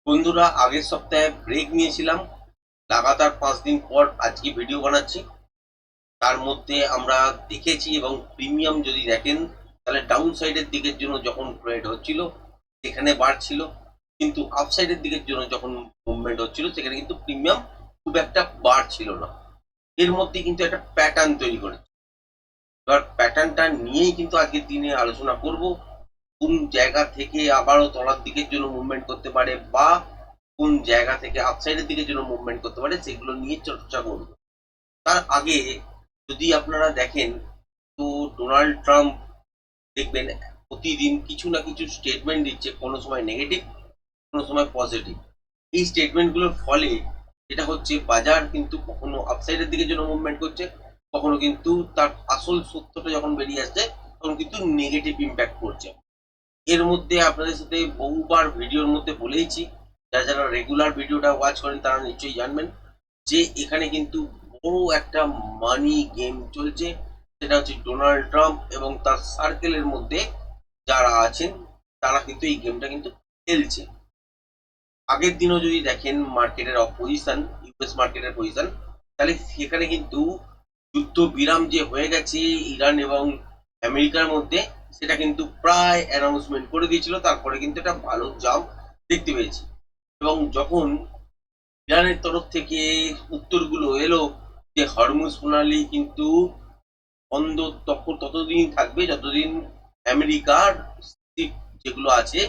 বন্ধুরা, আগের সপ্তাহে ব্রেক নিয়েছিলাম। লাগাতার 5 দিন পর আজকে ভিডিও বানাচ্ছি। তার মধ্যে আমরা দেখেছি এবং প্রিমিয়াম যদি দেখেন তাহলে ডাউন সাইডের দিকের জন্য যখন ট্রেড হচ্ছিল সেখানে বাড়ছিল, কিন্তু আপসাইডের দিকের জন্য যখন মুভমেন্ট হচ্ছিল সেখানে কিন্তু প্রিমিয়াম খুব একটা বাড়ছিল না। এর মধ্যে কিন্তু একটা প্যাটার্ন তৈরি করেছে। এবার প্যাটার্নটা নিয়েই কিন্তু আজকের দিনে আলোচনা করব। কোন জায়গা থেকে আবারও তলার দিকের জন্য মুভমেন্ট করতে পারে বা কোন জায়গা থেকে আপসাইডের দিকের জন্য মুভমেন্ট করতে পারে সেগুলো নিয়ে চর্চা করব। তার আগে যদি আপনারা দেখেন, তো ডোনাল্ড ট্রাম্প দেখবেন প্রতিদিন কিছু না কিছু স্টেটমেন্ট দিচ্ছে, কোনো সময় নেগেটিভ, কোনো সময় পজিটিভ। এই স্টেটমেন্টগুলোর ফলে যেটা হচ্ছে, বাজার কিন্তু কখনো আপসাইডের দিকের জন্য মুভমেন্ট করছে, কখনো কিন্তু তার আসল সত্যটা যখন বেরিয়ে আসছে তখন কিন্তু নেগেটিভ ইম্প্যাক্ট করছে। এর মধ্যে আপনাদের সাথে বহুবার ভিডিওর মধ্যে বলেইছি, যারা যারা রেগুলার ভিডিওটা ওয়াচ করেন তারা নিশ্চয়ই জানবেন যে এখানে কিন্তু বড় একটা মানি গেম চলছে। সেটা হচ্ছে ডোনাল্ড ট্রাম্প এবং তার সার্কেলের মধ্যে যারা আছেন তারা কিন্তু এই গেমটা কিন্তু খেলছে। আগের দিনও যদি দেখেন মার্কেটের অপোজিশন, ইউএস মার্কেটের পজিশন, তাহলে সেখানে কিন্তু যুদ্ধ বিরাম যে হয়ে গেছে ইরান এবং আমেরিকার মধ্যে, সেটা কিন্তু প্রায় অ্যানাউন্সমেন্ট করে দিয়েছিল। তারপরে কিন্তু একটা ভালো জাম্প দেখতে পেয়েছি। এবং যখন ইরানের তরফ থেকে উত্তরগুলো এলো যে হরমুজ প্রণালী কিন্তু বন্ধ ততদিন থাকবে যতদিন আমেরিকার শিপ যেগুলো আছে,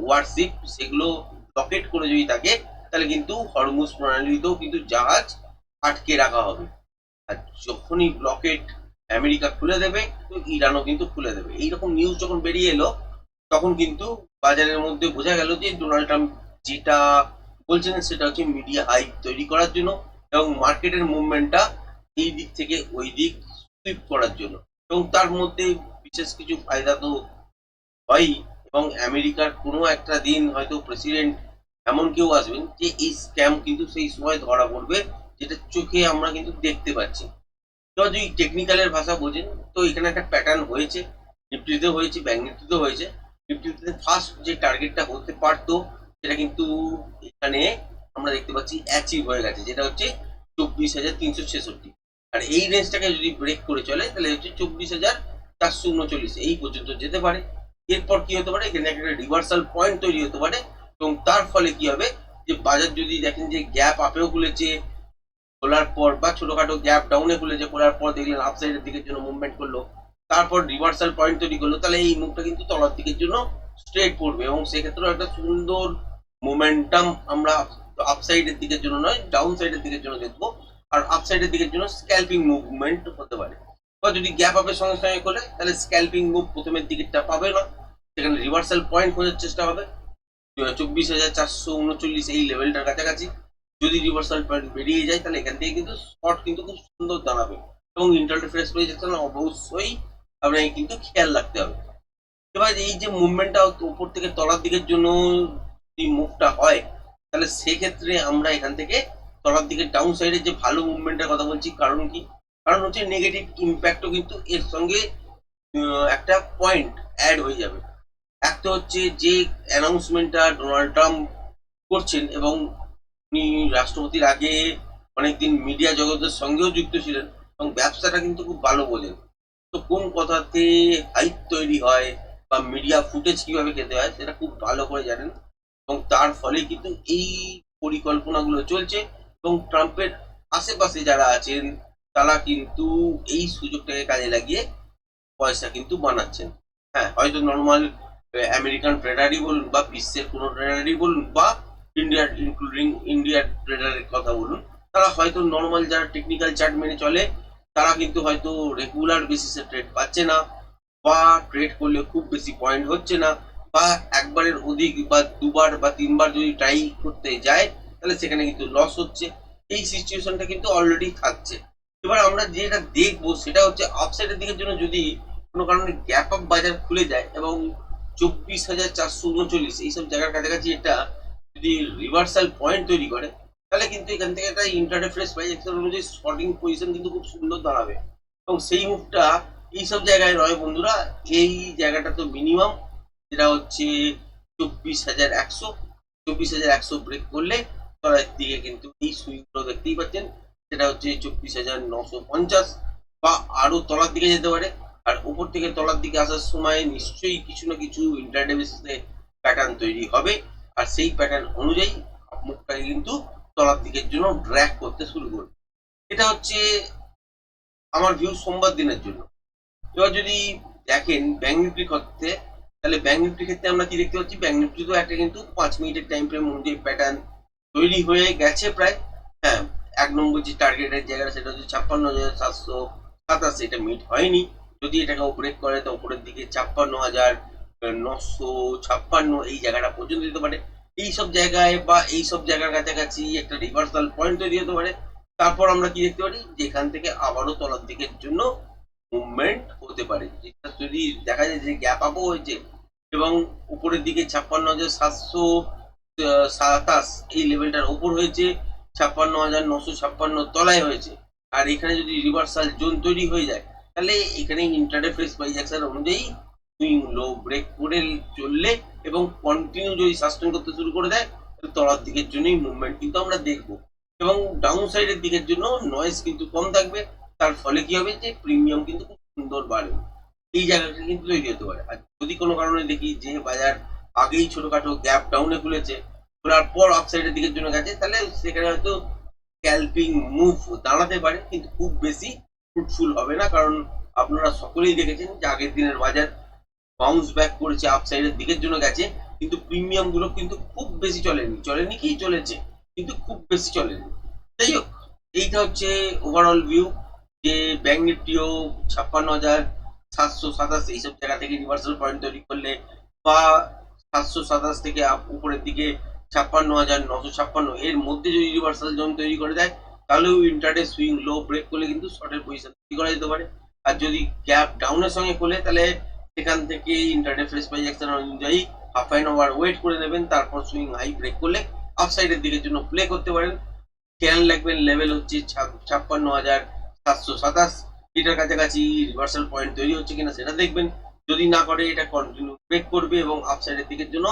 ওয়ারশিপ, সেগুলো ব্লকেট করে যদি থাকে তাহলে কিন্তু হরমুজ প্রণালীতেও কিন্তু জাহাজ আটকে রাখা হবে। আর যখনই ব্লকেট আমেরিকা খুলে দেবে তো ইরানও কিন্তু খুলে দেবে। এইরকম নিউজ যখন বেরিয়ে এলো তখন কিন্তু বাজারের মধ্যে বোঝা গেল যে ডোনাল্ড ট্রাম্প যেটা বলছেন সেটা হচ্ছে মিডিয়া হাইপ তৈরি করার জন্য এবং মার্কেটের মুভমেন্টটা এই দিক থেকে ওই দিক সুইপ করার জন্য। এবং তার মধ্যে বিশেষ কিছু ফায়দা তো হয়ই। এবং আমেরিকার কোনো একটা দিন হয়তো প্রেসিডেন্ট এমন কেউ আসবেন যে এই স্ক্যাম কিন্তু সেই সময় ধরা পড়বে, যেটা চোখে আমরা কিন্তু দেখতে পাচ্ছি। এবার যদি টেকনিক্যালের ভাষা বোঝেন, তো এখানে একটা প্যাটার্ন হয়েছে, নিফটিতে হয়েছে, ব্যাংক নিফটিতে হয়েছে। নিফটিতে ফার্স্ট যে টার্গেটটা হতে পারতো সেটা কিন্তু এখানে আমরা দেখতে পাচ্ছি অ্যাচিভ হয়ে গেছে, যেটা হচ্ছে 24,366। আর এই রেঞ্জটাকে যদি ব্রেক করে চলে তাহলে হচ্ছে 24,439 এই পর্যন্ত যেতে পারে। এরপর কি হতে পারে, এখানে একটা রিভার্সাল পয়েন্ট তৈরি হতে পারে এবং তার ফলে কি হবে, যে বাজার যদি দেখেন যে গ্যাপ আপেও খুলেছে, খোলার পর বা ছোটখাটো গ্যাপ ডাউনে খুলেছে, খোলার পর দেখলেন আপসাইডের দিকের জন্য মুভমেন্ট করলো, তারপর রিভার্সাল পয়েন্ট তৈরি করলো, তাহলে এই মুভটা কিন্তু তলার দিকের জন্য স্ট্রেট পড়বে এবং সেক্ষেত্রেও একটা সুন্দর মোমেন্টাম আমরা আপসাইডের দিকের জন্য নয়, ডাউন সাইডের দিকের জন্য দেখবো। আর আপসাইডের দিকের জন্য স্ক্যাল্পিং মুভমেন্ট হতে পারে। বা যদি গ্যাপ আপের সঙ্গে সঙ্গে করে তাহলে স্ক্যাল্পিং মুভ প্রথমের দিকেরটা পাবে না, সেখানে রিভার্সাল পয়েন্ট খোঁজার চেষ্টা হবে 24,439 এই লেভেলটার কাছাকাছি। যদি রিভার্সাল পয়েন্ট বেরিয়ে যায় তাহলে এখান থেকে কিন্তু স্পট কিন্তু খুব সুন্দর দাঁড়াবে এবং ইন্টারডে ফ্রেশ হয়ে যেতে না, অবশ্যই আপনাকে কিন্তু খেয়াল রাখতে হবে। এবার এই যে মুভমেন্টটা উপর থেকে তলার দিকের জন্য যদি মুভটা হয়, তাহলে সেক্ষেত্রে আমরা এখান থেকে তলার দিকে ডাউন সাইডের যে ভালো মুভমেন্টের কথা বলছি, কারণ কি? কারণ হচ্ছে নেগেটিভ ইম্প্যাক্টও কিন্তু এর সঙ্গে একটা পয়েন্ট অ্যাড হয়ে যাবে। একটা হচ্ছে যে অ্যানাউন্সমেন্টটা ডোনাল্ড ট্রাম্প করছেন এবং উনি রাষ্ট্রপতির আগে অনেকদিন মিডিয়া জগতের সঙ্গেও যুক্ত ছিলেন এবং ব্যবসাটা কিন্তু খুব ভালো বোঝেন। তো কোন কথাতে হাইপ তৈরি হয় বা মিডিয়া ফুটেজ কিভাবে খেতে হয় সেটা খুব ভালো করে জানেন। এবং তার ফলে কিন্তু এই পরিকল্পনাগুলো চলছে এবং ট্রাম্পের আশেপাশে যারা আছেন তারা কিন্তু এই সুযোগটাকে কাজে লাগিয়ে পয়সা কিন্তু বানাচ্ছেন। হ্যাঁ, হয়তো নর্মাল আমেরিকান ট্রেডারই বলুন বা বিশ্বের কোনো ট্রেডারই বলুন বা ইন্ডিয়ার ইনক্লুডিং ইন্ডিয়ার ট্রেডারের কথা বলুন, তারা হয়তো নর্মাল যারা টেকনিক্যাল চার্ট মেনে চলে তারা কিন্তু হয়তো রেগুলার বেসিসে ট্রেড পাচ্ছে না বা ট্রেড করলে খুব বেশি পয়েন্ট হচ্ছে না, বা একবারের অধিক বা দুবার বা তিনবার যদি ট্রাই করতে যায় তাহলে সেখানে কিন্তু লস হচ্ছে। এই সিচুয়েশনটা কিন্তু অলরেডি থাকছে। এবার আমরা যেটা দেখবো সেটা হচ্ছে আপসাইডের দিকের জন্য যদি কোনো কারণে গ্যাপ আপ বাজার খুলে যায় এবং 24,439 এইসব জায়গার কাছাকাছি এটা যদি রিভার্সাল পয়েন্ট তৈরি করে, তাহলে কিন্তু এখান থেকে একটা ইন্টারডে ফ্রেশ প্রাইস অ্যাকশন অনুযায়ী শর্টিং পজিশন কিন্তু খুব সুন্দর দাঁড়াবে। এবং সেই মুভটা এইসব জায়গায় নয় বন্ধুরা, এই জায়গাটা তো মিনিমাম, যেটা হচ্ছে 24,100, 24,100 ব্রেক করলে তলার দিকে কিন্তু এই সুইংগুলো দেখতেই পাচ্ছেন, সেটা হচ্ছে 24,950 বা আরো তলার দিকে যেতে পারে। আর উপর থেকে তলার দিকে আসার সময় নিশ্চয়ই কিছু না কিছু ইন্ট্রাডে বেসিসে প্যাটার্ন তৈরি হবে, আর সেই প্যাটার্ন অনুযায়ী মুখটাকে কিন্তু তলার দিকের জন্য ড্র্যাগ করতে শুরু করবে। এটা হচ্ছে আমার ভিউ সোমবার দিনের জন্য। এবার যদি দেখেন ব্যাংক নিফটির ক্ষেত্রে, তাহলে ব্যাংক নিফটির ক্ষেত্রে আমরা কি দেখতে পাচ্ছি, ব্যাংক নিফটি তো একটা কিন্তু 5 মিনিটের টাইম ফ্রেম অনুযায়ী প্যাটার্ন তৈরি হয়ে গেছে প্রায়। হ্যাঁ, 1 নম্বর যে টার্গেটের জায়গাটা সেটা হচ্ছে 56,787, এটা মিট হয়নি। যদি এটাকে ব্রেক করে তো উপরের দিকে 56,956 এই জায়গাটা পর্যন্ত দিতে পারে। এইসব জায়গায় বা এইসব জায়গার কাছাকাছি একটা রিভার্সাল পয়েন্ট তৈরি হতে পারে। তারপর আমরা কি দেখতে পারি যে এখান থেকে আবারও তলার দিকের জন্য মুভমেন্ট হতে পারে। যেটা যদি দেখা যায় যে গ্যাপ আপও হয়েছে এবং উপরের দিকে 56,727 এই লেভেলটার উপর হয়েছে, 56,956 তলায় হয়েছে। আর এখানে যদি রিভার্সাল জোন তৈরি হয়ে যায়, তাহলে এখানে ইন্টারডে ফ্রেশ প্রাইস অ্যাকশন অনুযায়ী সুইং লো ব্রেক করে চললে এবং কন্টিনিউ যদি সাস্টেন করতে শুরু করে দেয়, তাহলে তলার দিকের জন্যই মুভমেন্ট কিন্তু আমরা দেখবো। এবং ডাউন সাইডের দিকের জন্য নয়েজ কিন্তু কম থাকবে, তার ফলে কি হবে যে প্রিমিয়াম কিন্তু খুব সুন্দর বাড়বে। এই জায়গাটা কিন্তু তৈরি হতে পারে। আর যদি কোনো কারণে দেখি যে বাজার আগেই ছোটখাটো গ্যাপ ডাউনে খুলেছে, খোলার পর আপসাইডের দিকের জন্য গেছে, তাহলে সেখানে হয়তো স্ক্যালপিং মুভ দাঁড়াতে পারে, কিন্তু খুব বেশি ফ্রুটফুল হবে না। কারণ আপনারা সকলেই দেখেছেন যে আগের দিনের বাজার বাউন্স ব্যাক করেছে, আপসাইডের দিকের জন্য গেছে, কিন্তু প্রিমিয়াম গুলো কিন্তু খুব বেশি চলেনি কি চলেছে, কিন্তু খুব বেশি চলেনি। যাই হোক, এইটা হচ্ছে ওভারঅল ভিউ যে ব্যাংক নিফটিও 56,727 এইসব জায়গা থেকে রিভার্সাল পয়েন্ট তৈরি করলে বা 727 থেকে উপরের দিকে 56,956 এর মধ্যে যদি রিভার্সাল জোন তৈরি করে দেয়, তাহলেও ইন্টারডে সুইং লো ব্রেক করলে কিন্তু শর্টের পজিশন তৈরি করা যেতে পারে। আর যদি গ্যাপ ডাউনের সঙ্গে খোলে, তাহলে সেখান থেকে ইন্টারডে ফ্রেশ প্রাইস অ্যাকশন অনুযায়ী হাফ অ্যান আওয়ার ওয়েট করে নেবেন, তারপর সুইং হাই ব্রেক করলে আপসাইডের দিকের জন্য প্লে করতে পারেন। খেয়াল রাখবেন লেভেল হচ্ছে 56,727, এটার কাছাকাছি রিভার্সাল পয়েন্ট তৈরি হচ্ছে কিনা সেটা দেখবেন। যদি না করে এটা কন্টিনিউ ব্রেক করবে এবং আপসাইডের দিকের জন্য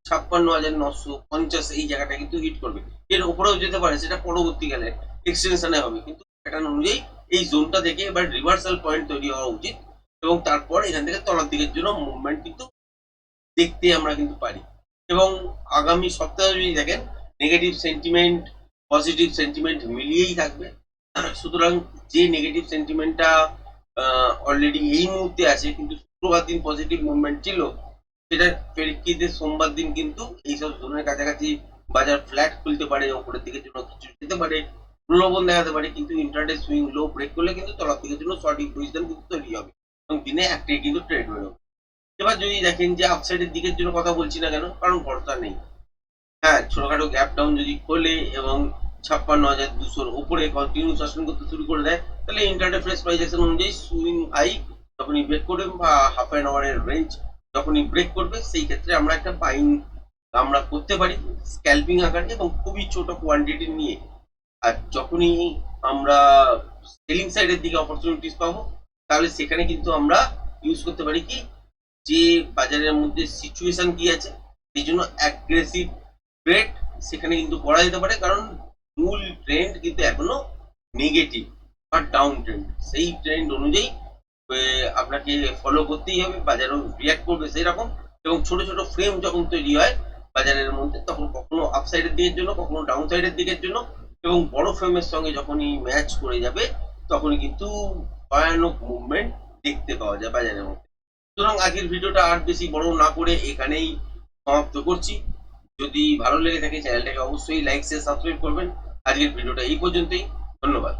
56,950 এই জায়গাটা কিন্তু হিট করবে। এর উপরেও যেতে পারে, সেটা পরবর্তীকালে এক্সটেনশনে হবে, কিন্তু প্যাটার্ন অনুযায়ী এই জোনটা থেকে এবার রিভার্সাল পয়েন্ট তৈরি হওয়া উচিত এবং তারপর এখান থেকে তলার দিকের জন্য মুভমেন্ট কিন্তু দেখতে আমরা কিন্তু পারি। এবং আগামী সপ্তাহে যদি দেখেন, নেগেটিভ সেন্টিমেন্ট পজিটিভ সেন্টিমেন্ট মিলিয়েই থাকবে। সুতরাং যে নেগেটিভ সেন্টিমেন্টটা অলরেডি এই মুহূর্তে আছে, কিন্তু শুক্রবার দিন পজিটিভ মুভমেন্ট ছিল, সেটার প্রেক্ষিতে সোমবার দিন কিন্তু এইসব জোনের কাছাকাছি বাজার ফ্ল্যাট খুলতে পারে, উপরের দিকের জন্য কিছু যেতে পারে, প্রলোভন দেখাতে পারে, কিন্তু ইন্টারডে সুইং লো ব্রেক করলে কিন্তু তলার দিকের জন্য সঠিক পজিশন কিন্তু তৈরি হবে এবং দিনে একটাই কিন্তু ট্রেড বেরোবে। এবার যদি দেখেন যে আপসাইডের দিকের জন্য কথা বলছি না কেন, কারণ ভরসা নেই। হ্যাঁ, ছোটখাটো গ্যাপ ডাউন যদি খোলে এবং 56,200 উপরে কন্টিনিউ শাসন করতে শুরু করে দেয়, তাহলে ইন্টারডে ফ্রেশ প্রাইস অ্যাকশন অনুযায়ী সুইং হাই যখনই ব্রেক করবে বা হাফ অ্যান আওয়ারের রেঞ্জ যখনই ব্রেক করবে, সেই ক্ষেত্রে আমরা একটা বাইং আমরা করতে পারি স্ক্যালপিং আকারে এবং খুবই ছোট কোয়ান্টিটি নিয়ে। আর যখনই আমরা সেলিং সাইডের দিকে অপরচুনিটিস পাবো, তাহলে সেখানে কিন্তু আমরা ইউজ করতে পারি কি, যে বাজারের মধ্যে সিচুয়েশন কি আছে, সেই জন্য অ্যাগ্রেসিভ ট্রেড সেখানে কিন্তু করা যেতে পারে। কারণ মূল ট্রেন্ড কিন্তু এখনো নেগেটিভ বা ডাউন ট্রেন্ড, সেই ট্রেন্ড অনুযায়ী আপনাকে ফলো করতেই হবে, বাজারও রিয়াক্ট করবে সেই রকম। এবং ছোট ছোট ফ্রেম যখন তৈরি হয় বাজারের মধ্যে, তখন কখনো আপসাইডের দিকের জন্য, কখনো ডাউন সাইডের দিকের জন্য, এবং বড় ফ্রেমের সঙ্গে যখনই ম্যাচ করে যাবে, তখনই কিন্তু ভয়ানক মুভমেন্ট দেখতে পাওয়া যায় বাজারের মধ্যে। সুতরাং আজকের ভিডিওটা আর বেশি বড় না করে এখানেই সমাপ্ত করছি। যদি ভালো লেগে থাকে চ্যানেলটাকে অবশ্যই লাইক শেয়ার সাবস্ক্রাইব করবেন। আজকের ভিডিওটা এই পর্যন্তই, ধন্যবাদ।